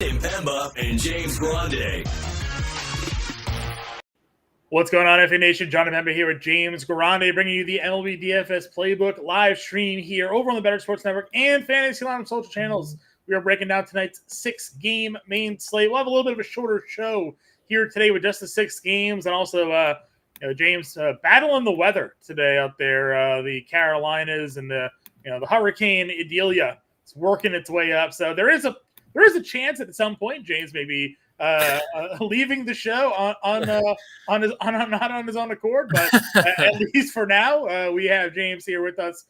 Impemba and James Grande. What's going on, FA Nation? Jon Impemba here with James Grande, bringing you the MLB DFS Playbook live stream here over on the Better Sports Network and Fantasy Line social channels. We are breaking down tonight's 6-game main slate. We'll have a little bit of a shorter show here today with just the 6 games, and also, James battling the weather today out there. The Carolinas and the Hurricane Idalia is working its way up. So there is a chance at some point James may be leaving the show not on his own accord, but at least for now, we have James here with us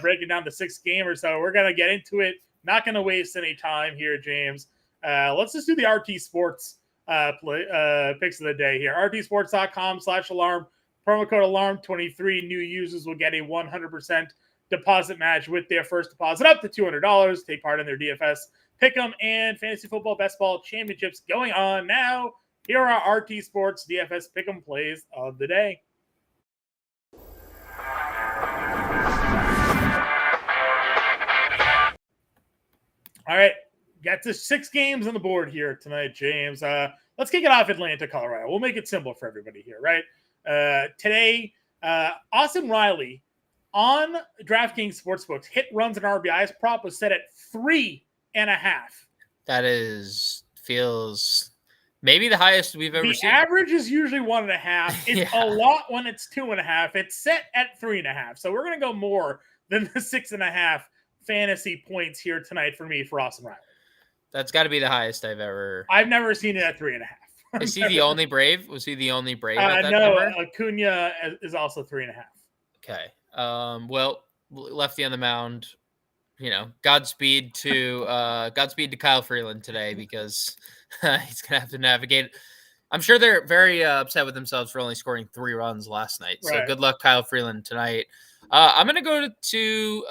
breaking down the 6th game or so. We're gonna get into it. Not gonna waste any time here, James. Let's just do the RT Sports picks of the day here. rtsports.com/alarm. Promo code alarm23. New users will get a 100% deposit match with their first deposit up to $200. Take part in their DFS Pick'em and Fantasy Football Best Ball Championships going on now. Here are RT Sports DFS Pick'em plays of the day. All right, got to 6 games on the board here tonight, James. Let's kick it off Atlanta, Colorado. We'll make it simple for everybody here, right? Today, Austin Riley on DraftKings Sportsbooks hit runs and RBIs prop was set at 3.5. That feels maybe the highest we've ever seen. The average is usually 1.5. It's a lot when it's 2.5. It's set at 3.5. So we're going to go more than the 6.5 fantasy points here tonight for me for Austin Riley. That's got to be the highest I've never seen it at 3.5. Is he the only Brave? Was he the only Brave at that no, number? Acuna is also 3.5. Okay. Well, lefty on the mound. Godspeed to Kyle Freeland today, because he's gonna have to navigate. I'm sure they're very upset with themselves for only scoring 3 runs last night. So good luck, Kyle Freeland, tonight. I'm gonna go to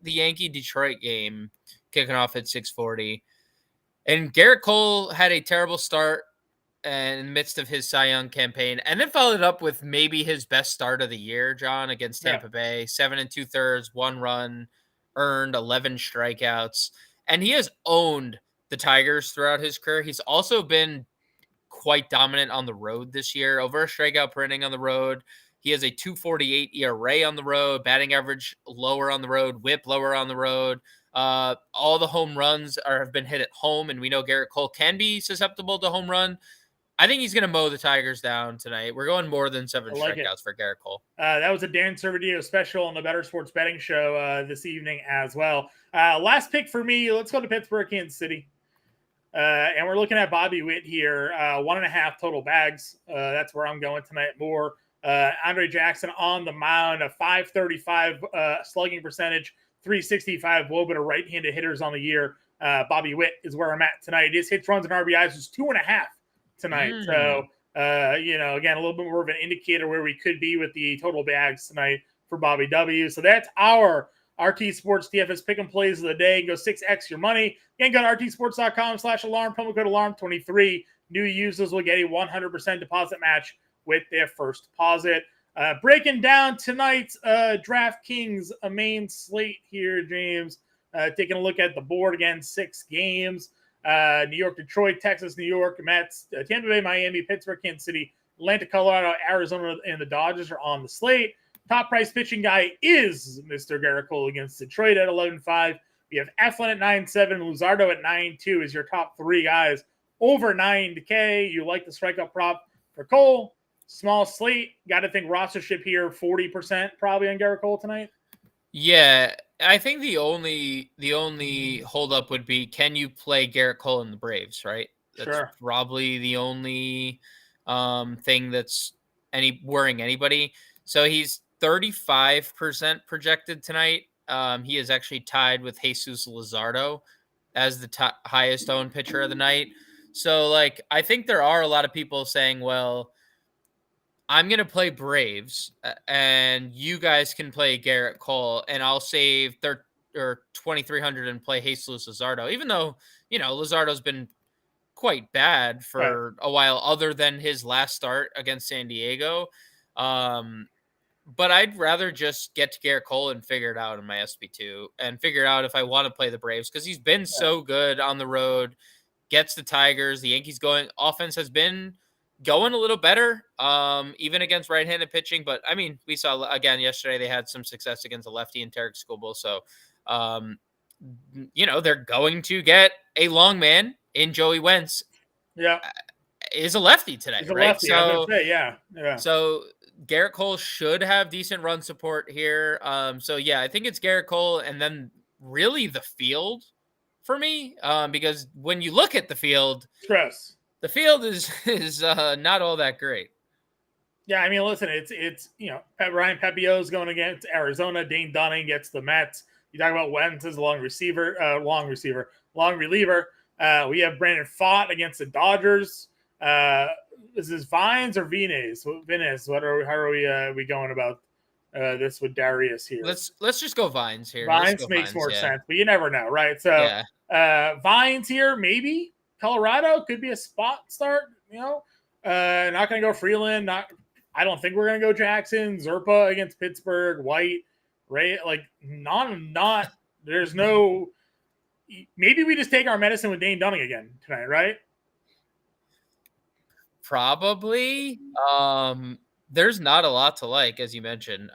the Yankee Detroit game, kicking off at 6:40. And Gerrit Cole had a terrible start in the midst of his Cy Young campaign, and then followed up with maybe his best start of the year, John, against Tampa Bay. 7 2/3, 1 run. Earned 11 strikeouts, and he has owned the Tigers throughout his career. He's also been quite dominant on the road this year, over a strikeout per inning on the road. He has a 2.48 ERA on the road, batting average lower on the road, whip lower on the road. All the home runs have been hit at home, and we know Gerrit Cole can be susceptible to home run. I think he's going to mow the Tigers down tonight. We're going more than 7 strikeouts for Gerrit Cole. That was a Dan Servideo special on the Better Sports Betting Show this evening as well. Last pick for me, let's go to Pittsburgh, Kansas City. And we're looking at Bobby Witt here, 1.5 total bags. That's where I'm going tonight more. Andre Jackson on the mound, a 535 slugging percentage, 365 WOBA to right-handed hitters on the year. Bobby Witt is where I'm at tonight. His hits, runs, and RBIs is 2.5. tonight. So, again, a little bit more of an indicator where we could be with the total bags tonight for Bobby W. So that's our RT Sports DFS Pick'em plays of the day. Go 6x your money. Again, go to rtsports.com/alarm, promo code alarm23. New users will get a 100% deposit match with their first deposit. Breaking down tonight's DraftKings main slate here, James. Taking a look at the board again, 6 games. New York, Detroit, Texas, New York, Mets, Tampa Bay, Miami, Pittsburgh, Kansas City, Atlanta, Colorado, Arizona, and the Dodgers are on the slate. Top price pitching guy is Mr. Gerrit Cole against Detroit at 11.5. We have Eflin at 9.7, Luzardo at 9.2 is your top 3 guys over 9K. You like the strikeout prop for Cole. Small slate. Got to think rostership here, 40% probably on Gerrit Cole tonight. Yeah, I think the only holdup would be, can you play Gerrit Cole in the Braves, right? That's probably the only thing that's worrying anybody. So he's 35% projected tonight. He is actually tied with Jesus Luzardo as the highest owned pitcher of the night. So, I think there are a lot of people saying, well, I'm going to play Braves, and you guys can play Gerrit Cole, and I'll save $2,300 and play Jesus Luzardo, even though, Luzardo's been quite bad for a while, other than his last start against San Diego. But I'd rather just get to Gerrit Cole and figure it out in my SP2 and figure out if I want to play the Braves, because he's been so good on the road. gets the Tigers. The Yankees offense has been going a little better, even against right-handed pitching. But I mean, we saw again yesterday they had some success against a lefty in Tarek Skubal. So, they're going to get a long man in Joey Wentz. Yeah, is a lefty today, he's a right? lefty. I was gonna say, yeah. So Gerrit Cole should have decent run support here. So yeah, I think it's Gerrit Cole, and then really the field for me, because when you look at the field, Stress. the field is not all that great. Yeah, I mean, listen, it's Ryan Pepiot's going against Arizona. Dane Dunning gets the Mets. You talk about Wentz as a long reliever. We have Brandon Pfaadt against the Dodgers. Is this Vines or Vines? How are we going about this with Darius here? Let's just go Vines here. Vines makes more sense, but you never know, right? So Vines here, maybe Colorado could be a spot start. Not going to go Freeland. I don't think we're going to go Jackson. Zerpa against Pittsburgh. White, Ray. Like not. There's no. Maybe we just take our medicine with Dane Dunning again tonight, right? Probably. There's not a lot to like, as you mentioned.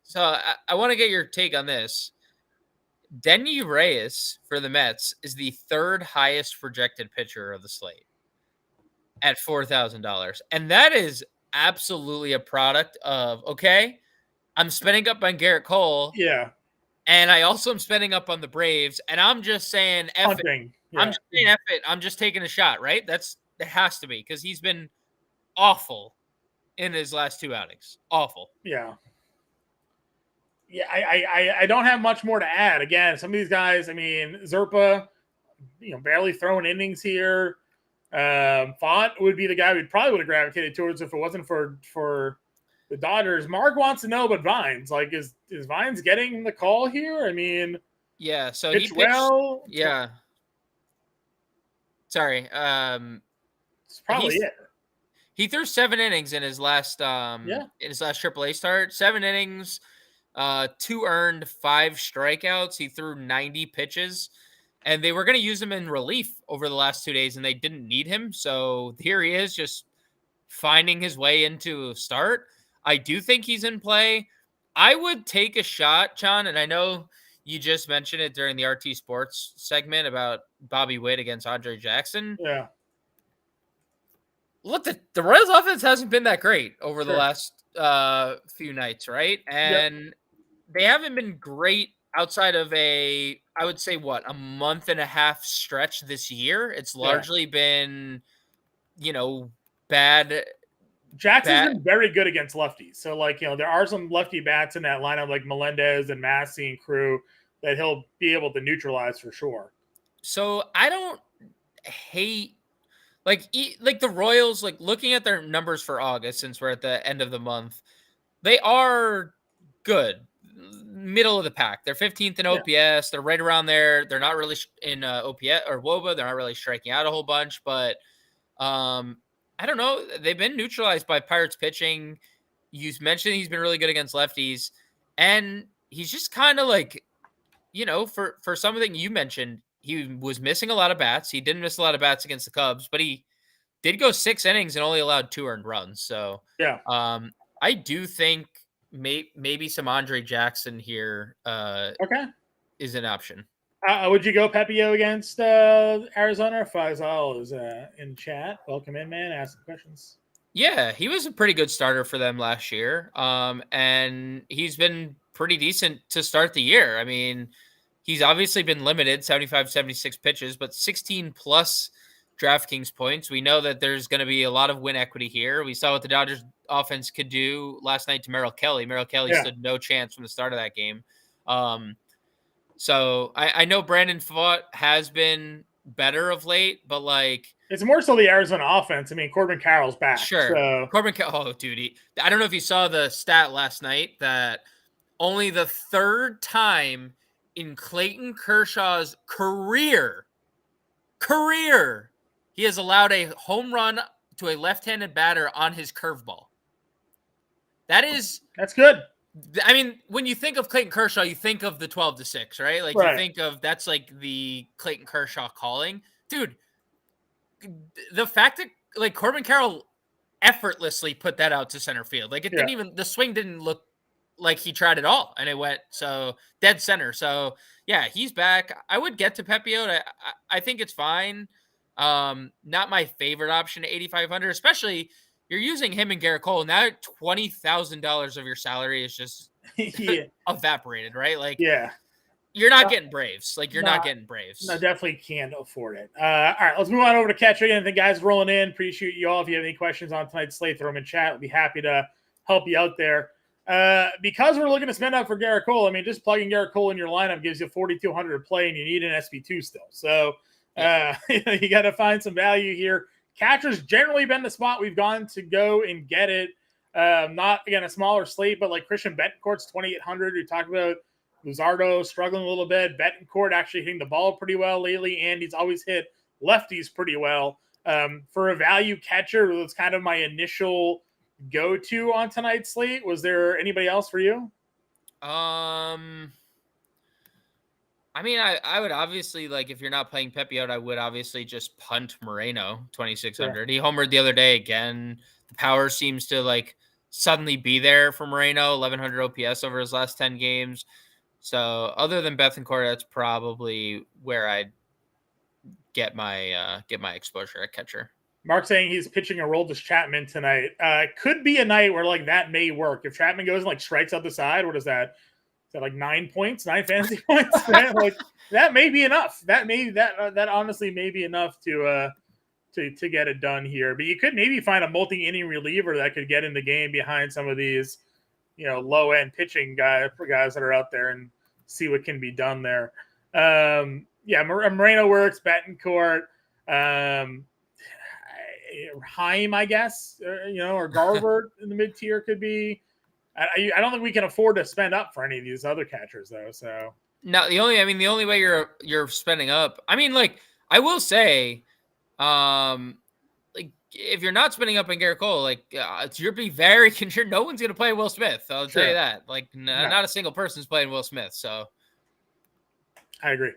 So I want to get your take on this. Denny Reyes for the Mets is the third highest projected pitcher of the slate at $4,000. And that is absolutely a product of, okay, I'm spending up on Gerrit Cole. Yeah. And I also am spending up on the Braves. And I'm just saying, F it. Yeah. I'm just saying, F it. I'm just taking a shot, right? It has to be, because he's been awful in his last two outings. Awful. Yeah. Yeah, I don't have much more to add. Again, some of these guys, I mean, Zerpa, barely throwing innings here. Pfaadt would be the guy we probably would have gravitated towards if it wasn't for the Dodgers. Mark wants to know about Vines. Like, is Vines getting the call here? I mean, yeah. So he pitched well. Yeah. Sorry. It's probably it. He threw 7 innings in his last AAA start. 7 innings, 2 earned, 5 strikeouts. He threw 90 pitches, and they were going to use him in relief over the last 2 days, and they didn't need him. So here he is, just finding his way into a start. I do think he's in play. I would take a shot, John, and I know you just mentioned it during the RT Sports segment about Bobby Witt against Andre Jackson. Yeah. Look, the Royals offense hasn't been that great over the last few nights, right? And they haven't been great outside of a month and a half stretch this year. It's largely been, bad. Jackson's been very good against lefties. So, there are some lefty bats in that lineup, like Melendez and Massey and crew, that he'll be able to neutralize for sure. So I don't hate the Royals, looking at their numbers for August, since we're at the end of the month, they are good, middle of the pack. They're 15th in OPS. They're right around there. They're not really in OPS or WOBA. They're not really striking out a whole bunch, but I don't know. They've been neutralized by Pirates pitching. You mentioned he's been really good against lefties, and he's just kind of for something you mentioned, he was missing a lot of bats. He didn't miss a lot of bats against the Cubs, but he did go 6 innings and only allowed 2 earned runs. So I do think maybe some Andre Jackson here is an option. Would you go Pepiot against Arizona? Faisal is in chat. Welcome in, man. Ask questions. Yeah, he was a pretty good starter for them last year. And he's been pretty decent to start the year. I mean, he's obviously been limited, 75, 76 pitches, but 16 plus DraftKings points. We know that there's going to be a lot of win equity here. We saw what the Dodgers offense could do last night to Merrill Kelly. Merrill Kelly stood no chance from the start of that game. So I know Brandon Pfaadt has been better of late, but it's more so the Arizona offense. I mean, Corbin Carroll's back. Sure. So. Corbin Carroll, dude. I don't know if you saw the stat last night that only the third time in Clayton Kershaw's career, he has allowed a home run to a left-handed batter on his curveball. That's good. I mean, when you think of Clayton Kershaw, you think of the 12-6, right? You think of that's the Clayton Kershaw calling. Dude, the fact that like Corbin Carroll effortlessly put that out to center field. Like it didn't even, the swing didn't look like he tried at all, and it went so dead center. So yeah, he's back. I would get to Pepiot. I think it's fine. Not my favorite option at 8,500, especially you're using him and Gerrit Cole. Now $20,000 of your salary is just evaporated, right? Like you're not getting Braves. Like you're not getting Braves. No, definitely can't afford it. All right, let's move on over to catcher again. The guys rolling in. Appreciate you all. If you have any questions on tonight's slate, throw them in chat. I'll be happy to help you out there. Because we're looking to spend up for Gerrit Cole, I mean, just plugging Gerrit Cole in your lineup gives you 4,200 to play, and you need an SP2 still. So you got to find some value here. Catcher's generally been the spot we've gone to go and get it. Not, again, a smaller slate, but like Christian Betancourt's 2,800. We talked about Luzardo struggling a little bit. Betancourt actually hitting the ball pretty well lately, and he's always hit lefties pretty well. For a value catcher, it was kind of my initial go-to on tonight's slate. Was there anybody else for you? I mean, I would obviously, like, if you're not playing Pepiot, I would obviously just punt Moreno, 2,600. He homered the other day again. The power seems to, like, suddenly be there for Moreno, 1,100 OPS over his last 10 games. So other than Betancourt, that's probably where I'd get my exposure at catcher. Mark saying he's pitching a Roldis Chapman tonight. Could be a night where like that may work. If Chapman goes and like strikes out the side, what is that? Is that like 9 points, 9 fantasy points? Like that may be enough. That honestly may be enough to get it done here. But you could maybe find a multi-inning reliever that could get in the game behind some of these, low end pitching guys that are out there and see what can be done there. Moreno works. Betancourt. Heim, I guess, or Garver in the mid tier could be. I don't think we can afford to spend up for any of these other catchers though. So no, the only way you're spending up. I mean, like I will say, like if you're not spending up on Gerrit Cole, like you'll be very concerned. No one's gonna play Will Smith. I'll tell you that. Like not a single person's playing Will Smith. So I agree.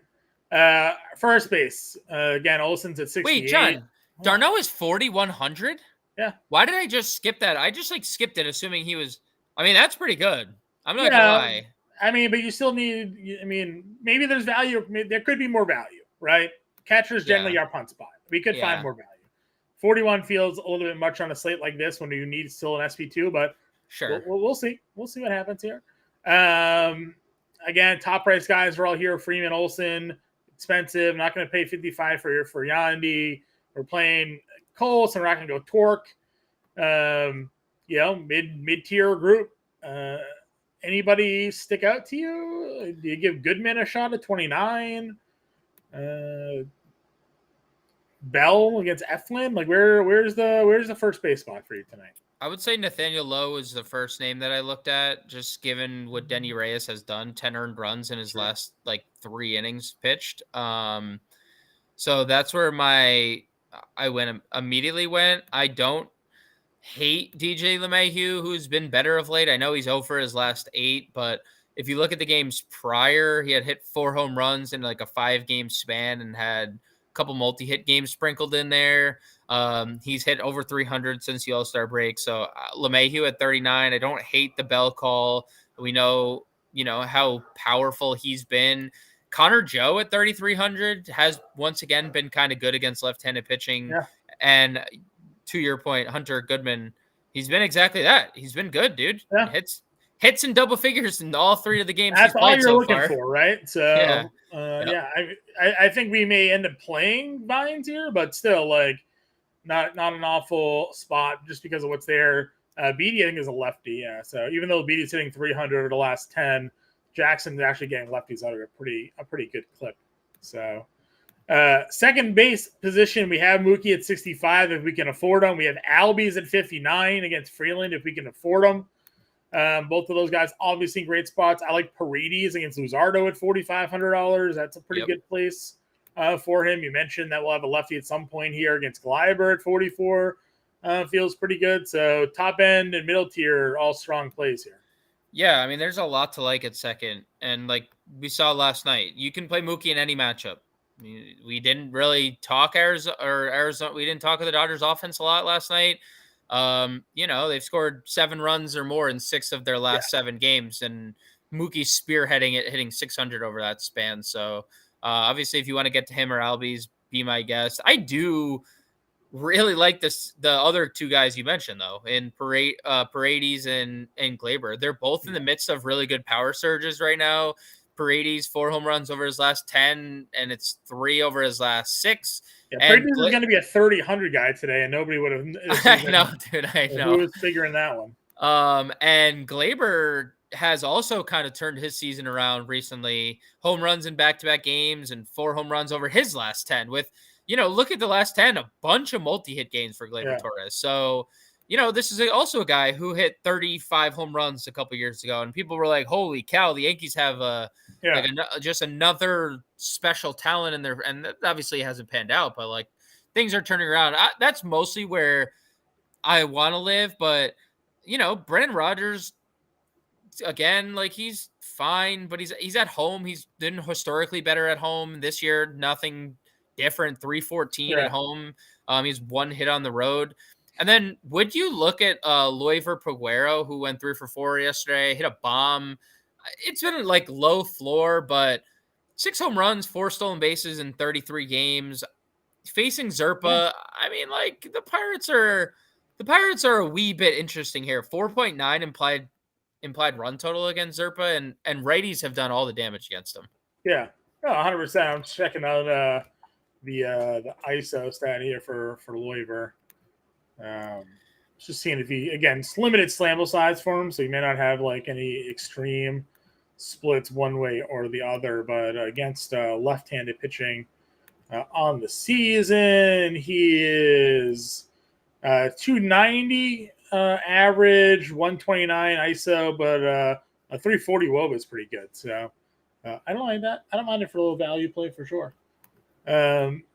First base again. Olsen's at 68. Wait, John. Darno is 4,100? Yeah. Why did I just skip that? I just skipped it assuming he was. I mean, that's pretty good. I'm not gonna lie. I mean, but you still need. I mean, maybe there's value. There could be more value, right? Catchers generally are punt spot. We could find more value. 41 feels a little bit much on a slate like this when you need still an SP2, but sure, we'll see. We'll see what happens here. Again, top price guys are all here. Freeman, Olsen, expensive. Not going to pay 55 for Yandy. We're playing Cole, so we're not going to go Torque. Mid-tier group. Anybody stick out to you? Do you give Goodman a shot at 29? Bell against Eflin? Like where's the first base spot for you tonight? I would say Nathaniel Lowe is the first name that I looked at, just given what Denny Reyes has done, 10 earned runs in his last 3 innings pitched. So that's where I immediately went. I don't hate DJ LeMahieu, who's been better of late. I know he's 0 for his last 8, but if you look at the games prior, he had hit 4 home runs in like a 5-game span and had a couple multi-hit games sprinkled in there. He's hit over 300 since the All-Star break. So LeMahieu at 39. I don't hate the Bell call. We know, how powerful he's been. Connor Joe at 3,300 has once again been kind of good against left-handed pitching. Yeah. And to your point, Hunter Goodman, he's been exactly that. He's been good, dude. Yeah. Hits in double figures in all 3 of the games. That's all you're looking far. For, right? So I think we may end up playing Vines here, but still, like, not an awful spot just because of what's there. Beatty, I think, is a lefty. Yeah. So even though Beatty's hitting 300 over the last 10, Jackson's actually getting lefties out of a pretty good clip. So second base position, we have Mookie at 65 if we can afford him. We have Albies at 59 against Freeland if we can afford him. Both of those guys obviously great spots. I like Paredes against Luzardo at $4,500. That's a pretty good place for him. You mentioned that we'll have a lefty at some point here against Gleiber at 44. Feels pretty good. So top end and middle tier, all strong plays here. Yeah, I mean, there's a lot to like at second. And like we saw last night, you can play Mookie in any matchup. we didn't really talk Arizona. We didn't talk of the Dodgers offense a lot last night. They've scored 7 runs or more in 6 of their last 7 games, and Mookie's spearheading it, hitting 600 over that span. So obviously, if you want to get to him or Albies, be my guest. I do really like the other 2 guys you mentioned though, in Paredes and Glaber. They're both in the midst of really good power surges right now. Paredes 4 home runs over his last 10, and it's 3 over his last 6. Yeah, Paredes is going to be a 30-100 guy today, and nobody would have. I know, dude. I know. Who was figuring that one? And Glaber has also kind of turned his season around recently. Home runs in back-to-back games and 4 home runs over his last 10 with, look at the last 10, a bunch of multi-hit games for Gleyber Torres. So, this is also a guy who hit 35 home runs a couple years ago, and people were like, holy cow, the Yankees have just another special talent in there. And that obviously hasn't panned out, but like things are turning around. That's mostly where I want to live. But, Brendan Rodgers, again, like he's fine, but he's at home. He's been historically better at home this year. Nothing different. 314 at home. He's 1 hit on the road. And then would you look at Loiver Peguero, who went 3 for 4 yesterday, hit a bomb. It's been like low floor, but 6 home runs, 4 stolen bases in 33 games. Facing Zerpa, I mean, like the Pirates are a wee bit interesting here. 4.9 implied run total against Zerpa, and righties have done all the damage against him. Yeah, 100%. I'm checking out the ISO stat here for Loiver. Just seeing if it's limited sample size for him, so you may not have like any extreme splits one way or the other. But against left-handed pitching on the season, he is 290 average, 129 ISO, but a 340 WOBA is pretty good. So I don't like that. I don't mind it for a little value play for sure.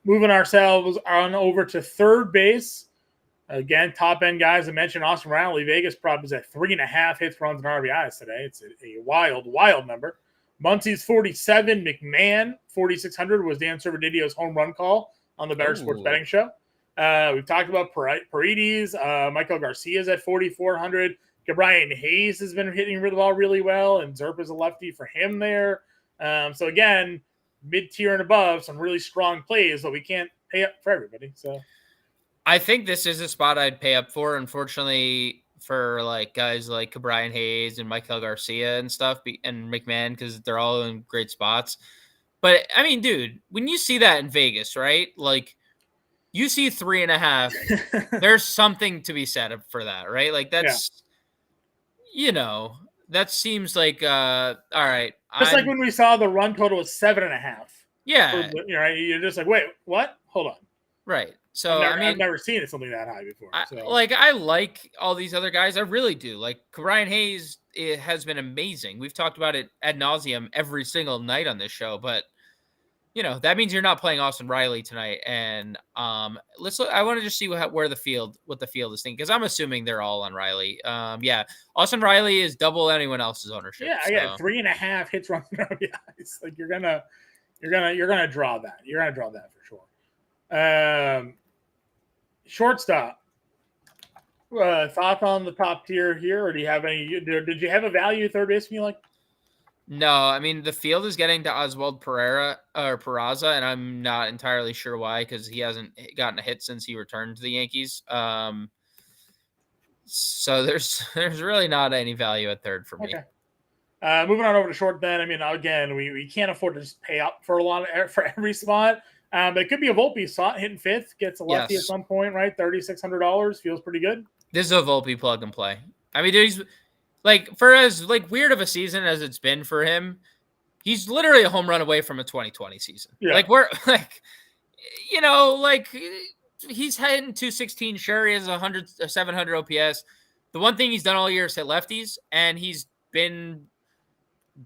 Moving ourselves on over to third base. Again, top end guys. I mentioned Austin Riley. Vegas prop is at 3.5 hits, runs, and RBIs today. It's a wild, wild number. Muncie's 47. McMahon 4,600 was Dan Servididio's home run call on the Better Sports Betting Show. We've talked about Paredes. Michael Garcia's at 4,400. Brian Hayes has been hitting the ball really well, and Zerpa's a lefty for him there. So again, mid-tier and above, some really strong plays, but we can't pay up for everybody. So I think this is a spot I'd pay up for. Unfortunately, for like guys like Brian Hayes and Michael Garcia and stuff, and McMahon, because they're all in great spots. But I mean, dude, when you see that in Vegas, right? Like you see 3.5, there's something to be said for that, right? Like that's, that seems like, all right. Just like when we saw the run total was 7.5. Yeah. You're just like, wait, what? Hold on. Right. So I've never seen something that high before. I like all these other guys. I really do. Like Brian Hayes, it has been amazing. We've talked about it ad nauseum every single night on this show, but that means you're not playing Austin Riley tonight. And let's look. I want to just see what the field is thinking, because I'm assuming they're all on Riley. Austin Riley is double anyone else's ownership. Yeah, so. 3.5 hits, runs, and RBIs. Like you're gonna draw that. You're gonna draw that for sure. Shortstop. Thoughts on the top tier here, or do you have any? Did you have a value third baseman you like? No, I mean the field is getting to Oswald Peraza, and I'm not entirely sure why, because he hasn't gotten a hit since he returned to the Yankees. So there's really not any value at third for me. Okay. Moving on over to short, then. I mean, again, we can't afford to just pay up for for every spot. But it could be a Volpe slot hitting fifth, gets a lefty at some point, right? $3,600 feels pretty good. This is a Volpe plug and play. I mean, dude, he's like, for as like weird of a season as it's been for him, he's literally a home run away from a 2020 season. Yeah. Like we're like, he's hitting 216. Sure, he has 700 OPS. The one thing he's done all year is hit lefties, and he's been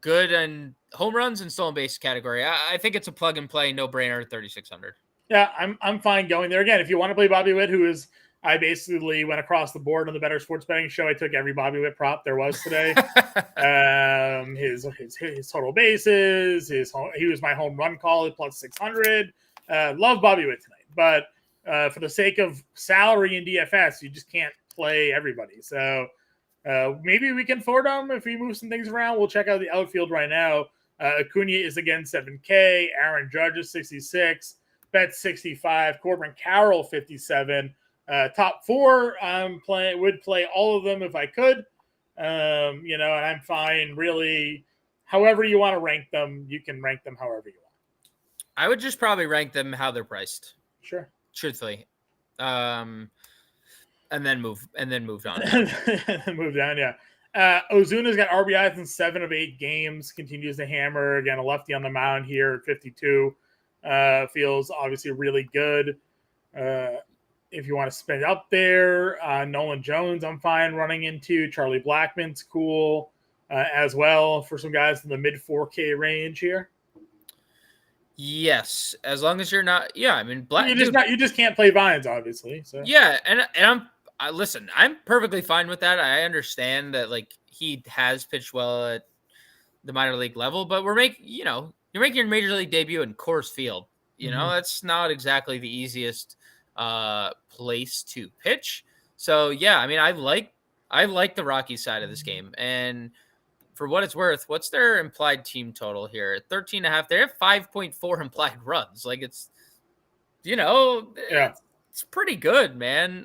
good in home runs and stolen base category. I think it's a plug and play, no brainer at 3,600. Yeah, I'm fine going there. Again, if you want to play Bobby Witt, who is I basically went across the board on the Better Sports Betting Show. I took every Bobby Witt prop there was today. His total bases, he was my home run call at plus 600. Love Bobby Witt tonight, but for the sake of salary in DFS, you just can't play everybody. So maybe we can afford him if we move some things around. We'll check out the outfield right now. Acuna is again 7K. Aaron Judge is 66. Betts 65. Corbin Carroll 57. Top four, would play all of them if I could. And I'm fine really. However you want to rank them, you can rank them however you want. I would just probably rank them how they're priced. Sure. Truthfully. And then moved on. Move down, yeah. Ozuna's got RBIs in 7 of 8 games, continues to hammer. Again, a lefty on the mound here at 52. Feels obviously really good. If you want to spend up there, Nolan Jones, I'm fine running into. Charlie Blackmon's cool as well for some guys in the mid 4K range here. Yes, as long as you're not. Yeah, I mean, you just can't play Vines, obviously. So yeah, and listen, I'm perfectly fine with that. I understand that like he has pitched well at the minor league level, but you're making your major league debut in Coors Field. That's not exactly the easiest place to pitch. So yeah, I mean, I like the Rockies side of this game, and for what it's worth, what's their implied team total here? 13.5. They have 5.4 implied runs. Like it's it's pretty good, man.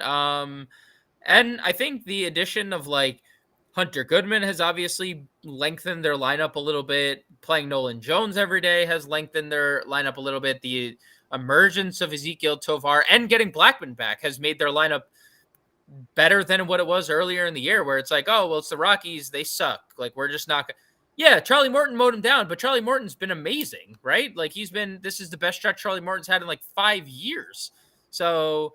And I think the addition of like Hunter Goodman has obviously lengthened their lineup a little bit. Playing Nolan Jones every day has lengthened their lineup a little bit. The emergence of Ezekiel Tovar and getting Blackmon back has made their lineup better than what it was earlier in the year, where it's like, oh, well, it's the Rockies. They suck. Like, we're just not. Yeah, Charlie Morton mowed him down, but Charlie Morton's been amazing, right? Like, this is the best stretch Charlie Morton's had in like 5 years. So,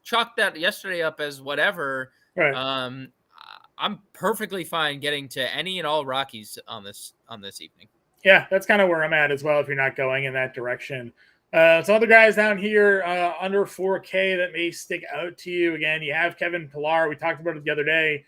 chalk that yesterday up as whatever. Right. I'm perfectly fine getting to any and all Rockies on this evening. Yeah, that's kind of where I'm at as well, if you're not going in that direction. Some other guys down here under 4K that may stick out to you. Again, you have Kevin Pillar. We talked about it the other day.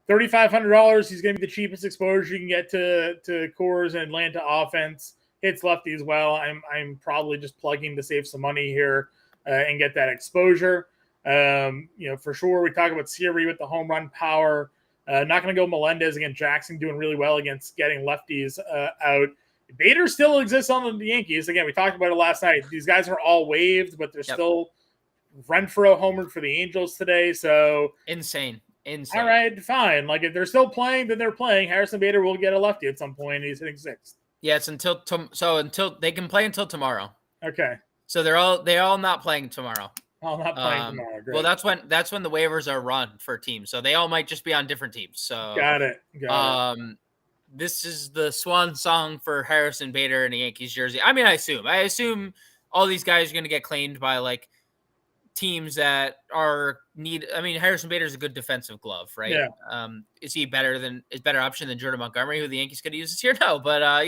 $3,500. He's going to be the cheapest exposure you can get to Coors and Atlanta offense. Hits lefty as well. I'm probably just plugging to save some money here and get that exposure. For sure. We talk about Siri with the home run power. Not going to go Melendez against Jackson, doing really well against getting lefties out. Bader still exists on the Yankees. Again, we talked about it last night. These guys are all waived, but they're still Renfroe homered for the Angels today. So insane. All right, fine. Like if they're still playing, then they're playing. Harrison Bader will get a lefty at some point. He's hitting 6th. Yeah, it's until they can play until tomorrow. Okay. So they're all not playing tomorrow. All not playing tomorrow. Great. Well, that's when the waivers are run for teams. So they all might just be on different teams. So got it. This is the swan song for Harrison Bader in a Yankees jersey. I mean, I assume all these guys are going to get claimed by like teams that are I mean, Harrison Bader is a good defensive glove, right? Yeah. Is he better option than Jordan Montgomery, who the Yankees could use this year? No, but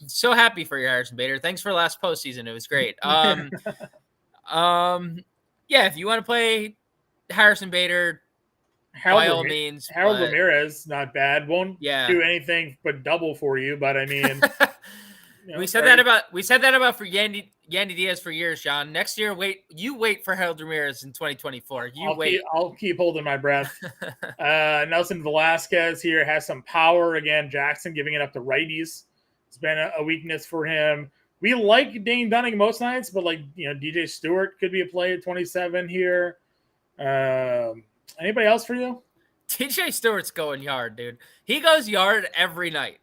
so happy for your Harrison Bader. Thanks for last postseason. It was great. Yeah, if you want to play Harrison Bader, by all means. Harold Ramirez, not bad. Won't do anything but double for you, but I mean, we said that about for Yandy Diaz for years, John. Next year, wait for Harold Ramirez in 2024. I'll keep holding my breath. Nelson Velasquez here has some power again. Jackson giving it up to righties. It's been a weakness for him. We like Dane Dunning most nights, but DJ Stewart could be a play at 27 here. Anybody else for you? DJ Stewart's going yard, dude. He goes yard every night.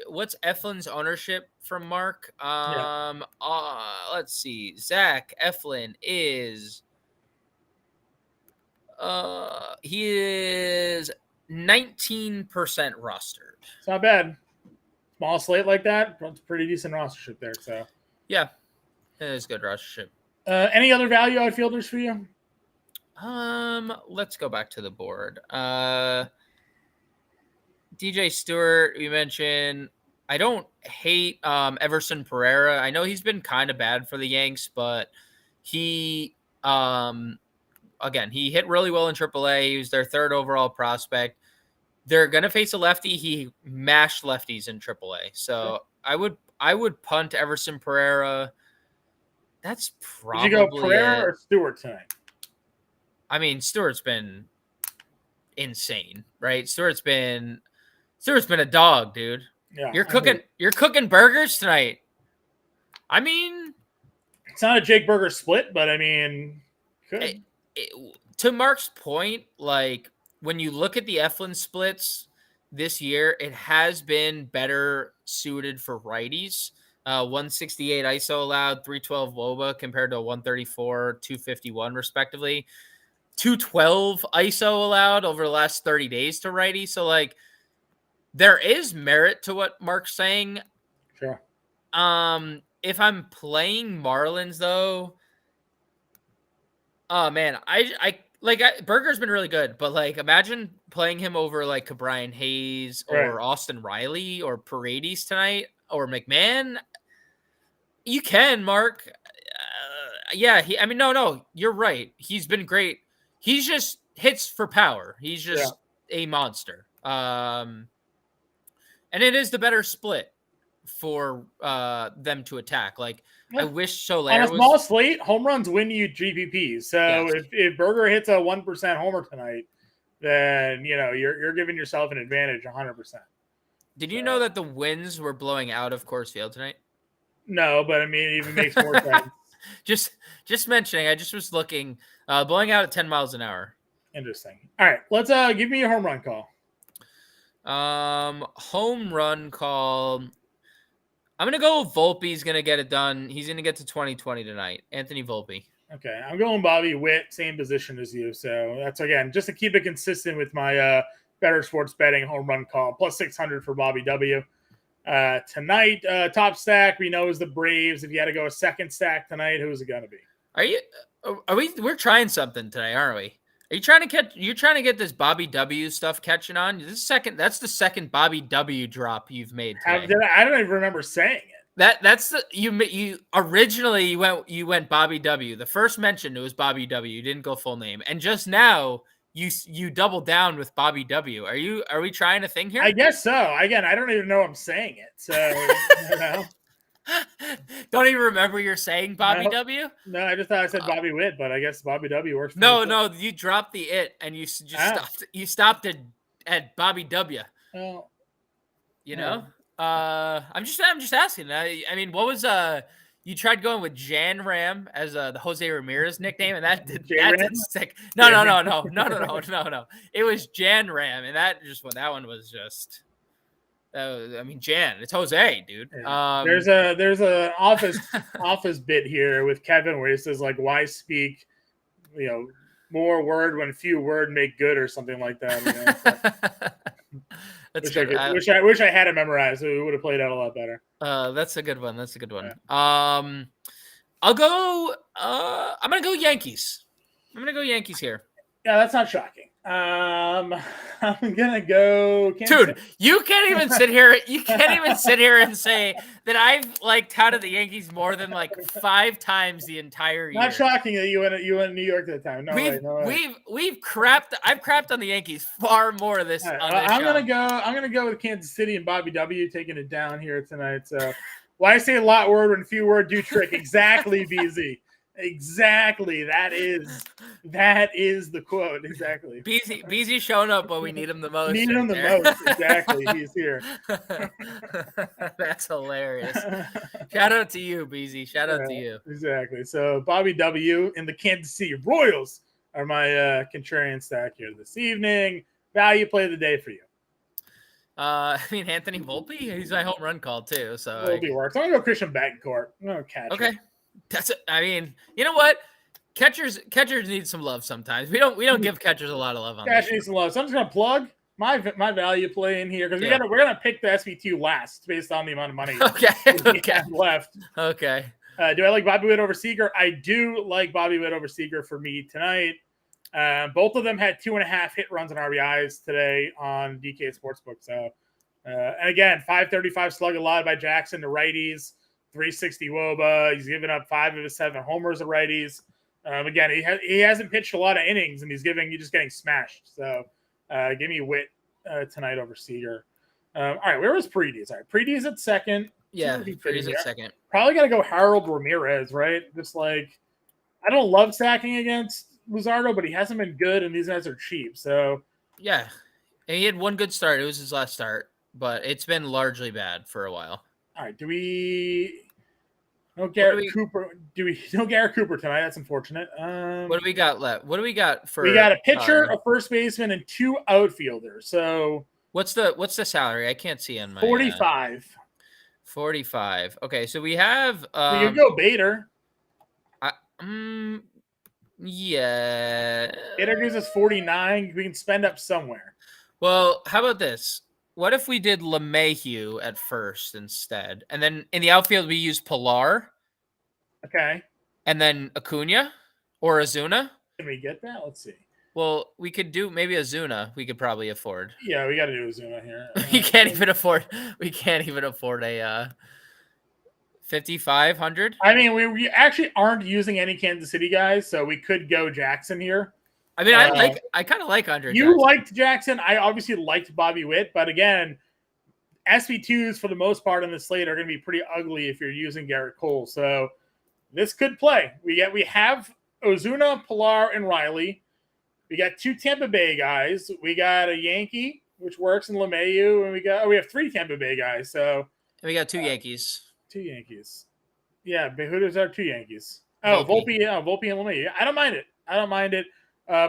What's Eflin's ownership from Mark? Let's see. Zach Eflin is he is 19% rostered. It's not bad. Small slate like that, it's pretty decent rostership there. So yeah, it is good rostership. Any other value outfielders for you? Let's go back to the board. DJ Stewart, we mentioned. I don't hate Everson Pereira. I know he's been kind of bad for the Yanks, but He, again, he hit really well in AAA. He was their third overall prospect. They're going to face a lefty. He mashed lefties in AAA. So I would punt Everson Pereira. That's Did you go probably Pereira it. or Stewart tonight? I mean, Stewart's been insane, right? Stewart's been a dog, dude. Yeah, You're cooking burgers tonight. I mean, it's not a Jake Burger split, but I mean, to Mark's point, like when you look at the Eflin splits this year, it has been better suited for righties. 168 ISO allowed, 312 WOBA compared to 134, 251 respectively. 212 ISO allowed over the last 30 days to righty. So like there is merit to what Mark's saying. Sure. If I'm playing Marlins though, oh man, Burger's been really good, but like imagine playing him over like Brian Hayes or Austin Riley or Paredes tonight or McMahon. You can, Mark. No, you're right. He's been great. He's just hits for power. He's just a monster. And it is the better split for them to attack. Like I wish Soler on a small slate, home runs win you GPPs. So if Burger hits a 1% homer tonight, then you're giving yourself an advantage 100%. Did you know that the winds were blowing out of Coors Field tonight? No, but I mean, it even makes more sense. Just mentioning. I just was looking, blowing out at 10 miles an hour. Interesting. All right, let's give me a home run call. Home run call. I'm gonna go with Volpe. He's gonna get it done. He's gonna get to 2020 tonight. Anthony Volpe. Okay, I'm going Bobby Witt, same position as you. So that's again just to keep it consistent with my better sports betting home run call. Plus 600 for Bobby W. Tonight, top stack we know is the Braves. If you had to go a second stack tonight, who's it gonna be? We're trying something today, aren't we? Are you trying to get this Bobby W stuff catching on? That's the second Bobby W drop you've made today. I don't even remember saying it. That's the you originally you went Bobby W. The first mention it was Bobby W. You didn't go full name. And just now you doubled down with Bobby W. Are we trying a thing here? I guess so. Again, I don't even know I'm saying it. So Don't even remember you're saying Bobby W? No, I just thought I said Bobby Witt, but I guess Bobby W works for me. No, you dropped the it and you just stopped. You stopped at Bobby W. Well, I'm just asking. I mean, what was you tried going with Jan Ram as the Jose Ramirez nickname, and that did sick. No. It was Jan Ram, and that one was just. I mean, Jan, it's Jose, dude. There's an office bit here with Kevin where he says like, "Why speak, more word when few word make good," or something like that. Wish I had it memorized. So it would have played out a lot better. That's a good one. I'll go. I'm gonna go Yankees. Here. Yeah, that's not shocking. I'm gonna go. Dude, you can't even sit here. You can't even sit here and say that I've touted the Yankees more than 5 times the entire year. Not shocking that you went New York at the time. No way. We've crapped. I've crapped on the Yankees far more this. Right, on this I'm show. gonna go with Kansas City and Bobby W taking it down here tonight. So why say a lot word when few word do trick? Exactly, BZ. Exactly. That is the quote. Exactly. BZ showing up, but we need him the most. Exactly. He's here. That's hilarious. Shout out to you, BZ. Shout out to you. Exactly. So Bobby W and the Kansas City Royals are my contrarian stack here this evening. Value play of the day for you. I mean, Anthony Volpe, he's my home run call too. So Volpe works. I'm gonna go Christian Betancourt. No catch. Okay. That's it. I mean, you know what? Catchers need some love sometimes. We don't give catchers a lot of love on Catchers need some love. So I'm just gonna plug my value play in here because we're gonna pick the SB2 last based on the amount of money we have left. Okay. Do I like Bobby Witt over Seager? I do like Bobby Witt over Seager for me tonight. Both of them had 2.5 hit runs and RBIs today on DK Sportsbook. So, and again, 535 slug allowed by Jackson to righties. 360 WOBA. He's given up 5 of his 7 homers to righties. Again, he hasn't pitched a lot of innings, and he's just getting smashed. So give me Witt tonight over Seager. All right, where was Predes? All right, Predes at second. Yeah, Predes at second. Probably got to go Harold Ramirez, right? Just like, I don't love stacking against Luzardo, but he hasn't been good, and these guys are cheap. So yeah, and he had one good start. It was his last start, but it's been largely bad for a while. All right, do we no Garrett Cooper? Do we no Garrett Cooper tonight? That's unfortunate. What do we got left? What do we got for? We got a pitcher, a first baseman, and 2 outfielders. So what's the salary? I can't see on my 45. 45. Okay, so we have. We can go Bader. Yeah. Bader gives us 49. We can spend up somewhere. Well, how about this? What if we did LeMahieu at first instead? And then in the outfield, we use Pilar. Okay. And then Acuna or Azuna. Can we get that? Let's see. Well, we could do maybe Azuna. We could probably afford. Yeah, we got to do Azuna here. We can't even afford a 5,500. I mean, we actually aren't using any Kansas City guys, so we could go Jackson here. I mean, I kind of like Andre. You liked Jackson. I obviously liked Bobby Witt, but again, SP2s for the most part on the slate are going to be pretty ugly if you're using Gerrit Cole. So this could play. We have Ozuna, Pilar, and Riley. We got 2 Tampa Bay guys. We got a Yankee, which works in LeMahieu, and we have 3 Tampa Bay guys. So and we got 2 Yankees. 2 Yankees. Yeah, but who does our 2 Yankees? Oh, Volpe and LeMahieu. I don't mind it.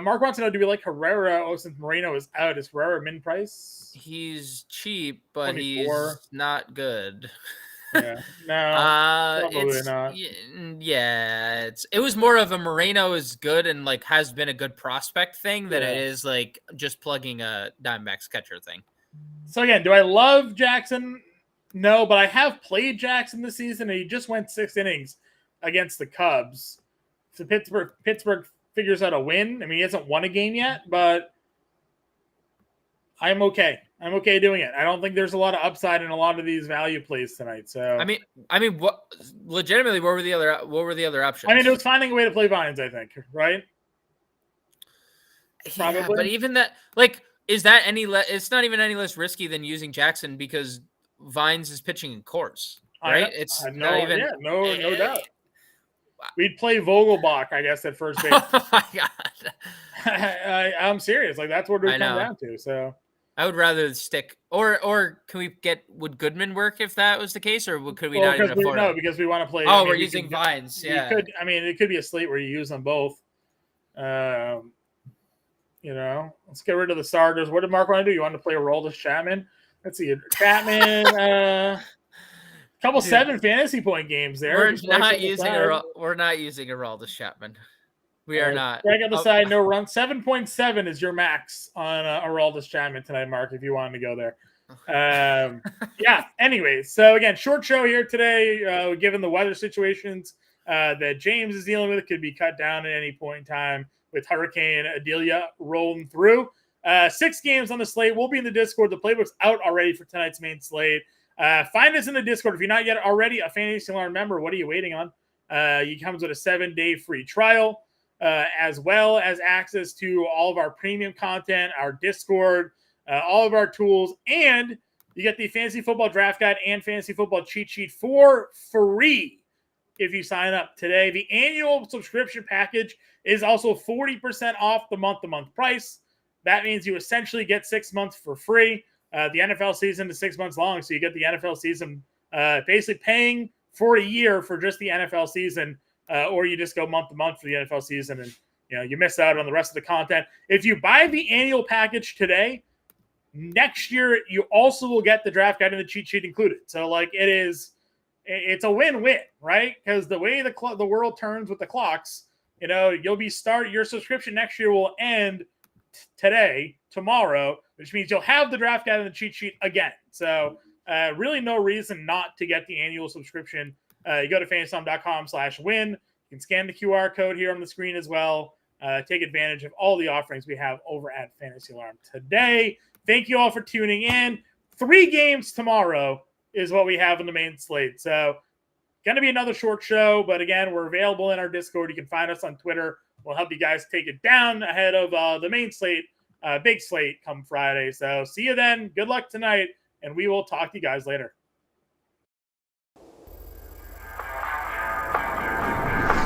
Mark wants to know, do we like Herrera? Since Moreno is out, is Herrera min price? He's cheap, but 24. He's not good. Yeah, no, probably not. Yeah, it was more of a Moreno is good and like has been a good prospect thing than it is like just plugging a Diamondbacks catcher thing. So again, do I love Jackson? No, but I have played Jackson this season, and he just went 6 innings against the Cubs. So Pittsburgh figures out a win. I mean, he hasn't won a game yet, but I'm okay. I'm okay doing it. I don't think there's a lot of upside in a lot of these value plays tonight. So I mean, what legitimately? What were the other options? I mean, it was finding a way to play Vines. I think, right? Probably. Yeah, but even that, like, is that any less? It's not even any less risky than using Jackson because Vines is pitching in Coors, right? No doubt. We'd play Vogelbach, I guess, at first base. Oh my god, I'm serious. Like that's what it would come down to. So I would rather stick, or can we would Goodman work if that was the case, or could we not even afford? No, because we want to play. Oh, we're using Vines. Yeah, it could be a slate where you use them both. Let's get rid of the starters. What did Mark want to do? You want to play Aroldis Chapman? Let's see, Chapman. Couple 7 fantasy point games there. We're not using Aroldis Chapman. We are not. Greg on the side, no run. 7.7 is your max on Aroldis Chapman tonight, Mark, if you wanted to go there. Yeah, anyways. So, again, short show here today, given the weather situations that James is dealing with. It could be cut down at any point in time with Hurricane Adelia rolling through. 6 games on the slate. We'll be in the Discord. The playbook's out already for tonight's main slate. Find us in the Discord. If you're not yet already a Fantasy Alarm member, what are you waiting on? It comes with a 7-day free trial, as well as access to all of our premium content, our Discord, all of our tools, and you get the Fantasy Football Draft Guide and Fantasy Football Cheat Sheet for free if you sign up today. The annual subscription package is also 40% off the month-to-month price. That means you essentially get 6 months for free. The NFL season is 6 months long, so you get the NFL season basically paying for a year for just the NFL season, or you just go month to month for the NFL season, and you miss out on the rest of the content. If you buy the annual package today, next year you also will get the draft guide and the cheat sheet included. So it's a win-win, right? Because the way the world turns with the clocks, your subscription next year will end tomorrow, which means you'll have the draft guide and the cheat sheet again. So really no reason not to get the annual subscription. You go to fantasy.com/win. You can scan the QR code here on the screen as well. Take advantage of all the offerings we have over at Fantasy Alarm today. Thank you all for tuning in. 3 games tomorrow is what we have in the main slate. So Going to be another short show, but again, we're available in our Discord. You can find us on Twitter. We'll help you guys take it down ahead of the main slate, big slate come Friday. So see you then. Good luck tonight, and we will talk to you guys later.